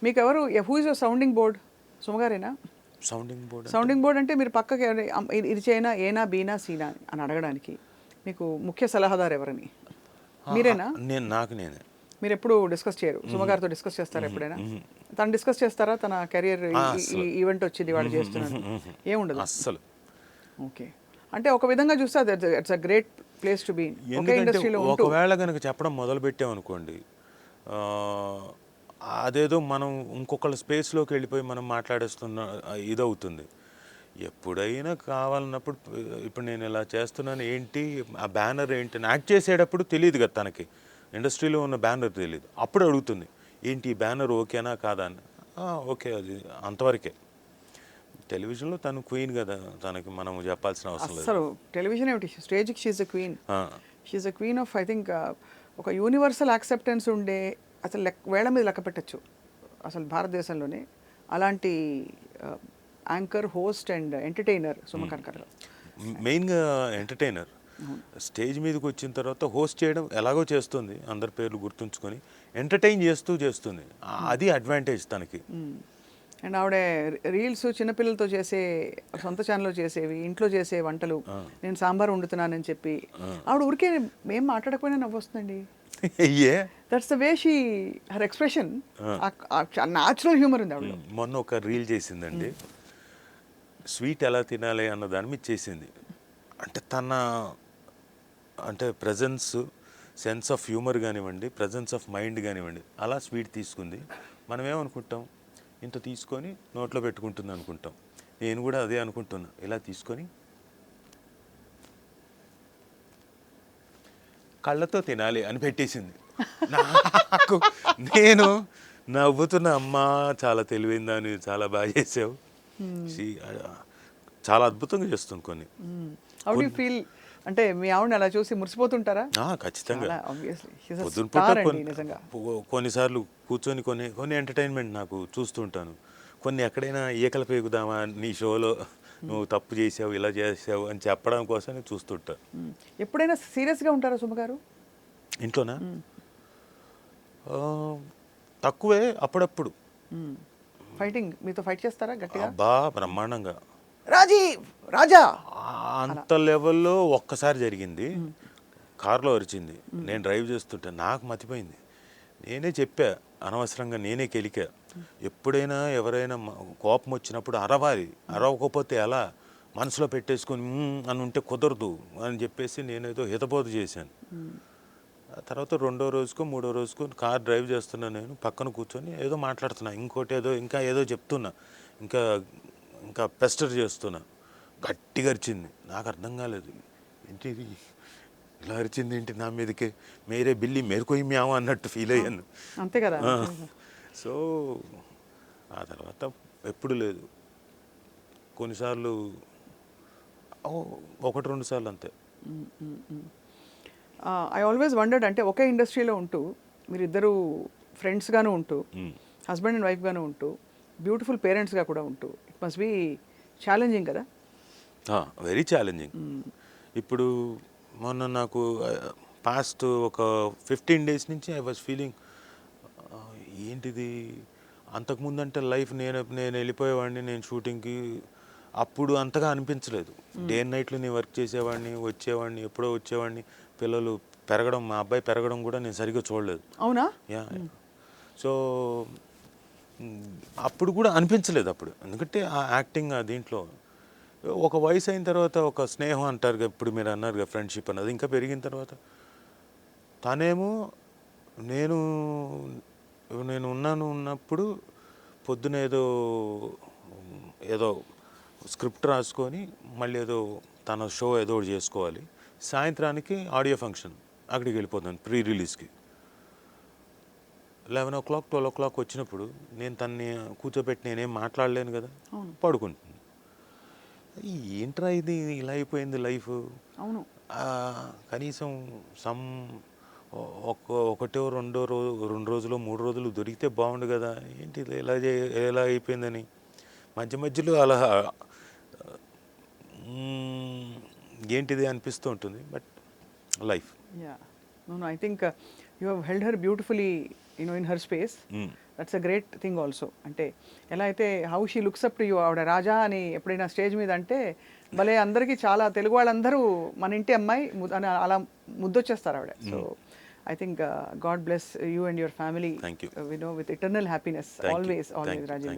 మీకు ఎవరు who is your sounding board? సుమగారేనా? సౌండింగ్ బోర్డ్ అంటే మీరు పక్కకి ఇది చేయనా, ఏనా బీనా సీనా అని అడగడానికి మీకు ముఖ్య సలహాదారు ఎవరని? మీరేనా? నేనే. మీరు ఎప్పుడు డిస్కస్ చేయరు? సుమగారితో డిస్కస్ చేస్తారా ఎప్పుడైనా? తను డిస్కస్ చేస్తారా తన కెరియర్ ఈవెంట్ వచ్చింది వాళ్ళు చేస్తున్నారు ఏముండదు అస్సలు. ఓకే, అంటే ఒక విధంగా చూస్తే it's a great place to be. ఒకే ఇండస్ట్రీలో ఉంటూ ఒకవేళ కనుక చెప్పడం మొదలు పెట్టామనుకోండి, అదేదో మనం ఇంకొకళ్ళ స్పేస్లోకి వెళ్ళిపోయి మనం మాట్లాడేస్తున్న ఇదవుతుంది. ఎప్పుడైనా కావాలన్నప్పుడు ఇప్పుడు నేను ఇలా చేస్తున్నాను ఏంటి, ఆ బ్యానర్ ఏంటి అని యాక్ట్ చేసేటప్పుడు తెలియదు కదా తనకి, ఇండస్ట్రీలో ఉన్న బ్యానర్ తెలియదు. అప్పుడు అడుగుతుంది ఏంటి ఈ బ్యానర్ ఓకేనా కాదా అని. ఓకే, అది అంతవరకే. టెలివిజన్లో తను క్వీన్ కదా, తనకి మనం చెప్పాల్సిన అవసరం లేదు. అసలు టెలివిజన్ ఏమిటి, స్టేజ్కి she's a queen. She's a queen of I think ఒక యూనివర్సల్ యాక్సెప్టెన్స్ ఉండే, అసలు వేళ మీద లెక్క పెట్టచ్చు అసలు భారతదేశంలోనే అలాంటి యాంకర్, హోస్ట్ అండ్ ఎంటర్టైనర్ సుమకర్కర్. మెయిన్గా ఎంటర్టైనర్. స్టేజ్ మీదకి వచ్చిన తర్వాత హోస్ట్ చేయడం ఎలాగో చేస్తుంది, అందరి పేర్లు గుర్తుంచుకొని ఎంటర్టైన్ చేస్తుంది. అది అడ్వాంటేజ్ తనకి. అండ్ ఆవిడ రీల్స్ చిన్నపిల్లలతో చేసే, సొంత ఛానల్లో చేసేవి, ఇంట్లో చేసే వంటలు, నేను సాంబార్ వండుతున్నానని చెప్పి ఆవిడ ఊరికే మేము మాట్లాడకపోయినా నవ్వు వస్తుందండి. That's the way she her expression, natural humour ఉంది ఆవిడ. మొన్న ఒక రీల్ చేసిందండి, స్వీట్ ఎలా తినాలి అన్న దాని మీద చేసింది. అంటే తన ప్రజెన్స్, సెన్స్ ఆఫ్ హ్యూమర్ కానివ్వండి, ప్రజెన్స్ ఆఫ్ మైండ్ కానివ్వండి, అలా స్వీట్ తీసుకుంది. మనం ఏమనుకుంటాం, ఇంత తీసుకొని నోట్లో పెట్టుకుంటుంది అనుకుంటాం. నేను కూడా అదే అనుకుంటున్నా, ఇలా తీసుకొని కళ్ళతో తినాలి అని పెట్టేసింది. నాకు నేను నవ్వుతున్న, అమ్మా చాలా తెలివైందా, అని చాలా బాగా చేసావు, చాలా అద్భుతంగా చేస్తుంది కొన్ని. హౌ డు యు ఫీల్, అంటే మీ ఆవిడని అలా చూసి మురిసిపోతుంటారా? ఖచ్చితంగా. నిజంగా కొన్నిసార్లు కూర్చొని కొన్ని ఎంటర్టైన్మెంట్ నాకు చూస్తుంటాను. కొన్ని ఎక్కడైనా ఈకలు పేగుదామా నీ షోలో, నువ్వు తప్పు చేసావు, ఇలా చేసావు అని చెప్పడం కోసం చూస్తుంటా. ఎప్పుడైనా సీరియస్గా ఉంటారా సుమగారు ఇంట్లోనా? తక్కువే, అప్పుడప్పుడు. ఫైటింగ్, మీతో ఫైట్ చేస్తారా గట్టిగా? బ్రహ్మాండంగా. రాజా అంత లెవెల్లో ఒక్కసారి జరిగింది. కారులో అరిచింది, నేను డ్రైవ్ చేస్తుంటే నాకు మతిపోయింది. నేనే చెప్పా, అనవసరంగా నేనే కెలికా. ఎప్పుడైనా ఎవరైనా కోపం వచ్చినప్పుడు అరవాలి, అరవకపోతే ఎలా, మనసులో పెట్టేసుకొని అని ఉంటే కుదరదు అని చెప్పేసి నేనేదో హితబోధ చేశాను. తర్వాత రెండో రోజుకో మూడో రోజుకో కార్ డ్రైవ్ చేస్తున్నా, నేను పక్కన కూర్చొని ఏదో మాట్లాడుతున్నా, ఇంకోటి ఏదో ఇంకా ఏదో చెప్తున్నా, ఇంకా పెస్టర్ చేస్తున్నా. గట్టిగా అరిచింది, నాకు అర్థం కాలేదు, ఏంటి ఇలా అరిచింది ఏంటి నా మీదకి, మేరే బిల్లి మేరుకోయి మ్యావు అన్నట్టు ఫీల్ అయ్యాను. అంతే కదా. సో ఆ తర్వాత ఎప్పుడు లేదు, కొన్నిసార్లు ఒకటి రెండు సార్లు అంతే. ఐ ఆల్వేస్ వండర్డ్, అంటే ఒకే ఇండస్ట్రీలో ఉంటూ మీరిద్దరూ ఫ్రెండ్స్గాను ఉంటూ, హస్బెండ్ అండ్ వైఫ్గాను ఉంటూ, బ్యూటిఫుల్ పేరెంట్స్గా కూడా ఉంటూ, ఇట్ మస్ట్ బీ ఛాలెంజింగ్ కదా? Very challenging. ఇప్పుడు మొన్న నాకు పాస్ట్ ఒక 15 days నుంచి ఐ వాజ్ ఫీలింగ్, ఏంటిది, అంతకుముందు అంటే లైఫ్ నేను వెళ్ళిపోయేవాడిని, నేను షూటింగ్కి, అప్పుడు అంతగా అనిపించలేదు. డే అండ్ నైట్లో నేను వర్క్ చేసేవాడిని, వచ్చేవాడిని, ఎప్పుడో వచ్చేవాడిని. పిల్లలు పెరగడం, మా అబ్బాయి పెరగడం కూడా నేను సరిగ్గా చూడలేదు. అవునా? సో అప్పుడు కూడా అనిపించలేదు అప్పుడు, ఎందుకంటే ఆ యాక్టింగ్ దీంట్లో ఒక వయసు అయిన తర్వాత ఒక స్నేహం అంటారు, ఇప్పుడు మీరు అన్నారు ఫ్రెండ్షిప్ అన్నది ఇంకా పెరిగిన తర్వాత, తనేమో నేను ఉన్నప్పుడు పొద్దున ఏదో స్క్రిప్ట్ రాసుకొని మళ్ళీ ఏదో తన షో ఏదో ఒకటి చేసుకోవాలి, సాయంత్రానికి ఆడియో ఫంక్షన్, అక్కడికి వెళ్ళిపోతాను ప్రీ రిలీజ్కి. 11 o'clock 12 o'clock వచ్చినప్పుడు నేను తన్ని కూర్చోబెట్టి నేనేం మాట్లాడలేను కదా, పడుకుంటుంది. ఏంట్రా ఇది ఇలా అయిపోయింది లైఫ్. అవును. కనీసం ఒకటో రెండు రోజులు 3 రోజులు దొరికితే బాగుండు కదా, ఏంటి ఎలా అయిపోయిందని మధ్యలో అలా ఏంటిది అనిపిస్తూ ఉంటుంది. But life. I think you have held her beautifully, in her space. That's a great thing also. అంటే ఎలా అయితే how she looks up to you, ఆవిడ రాజా అని ఎప్పుడైనా స్టేజ్ మీద అంటే భలే అందరికీ చాలా తెలుగు వాళ్ళందరూ మన ఇంటి అమ్మాయి అని అలా ముద్దొచ్చేస్తారు ఆవిడ. So I think God bless you and your family, Thank you. with eternal happiness, Thank you. always, Thank you. Rajiv.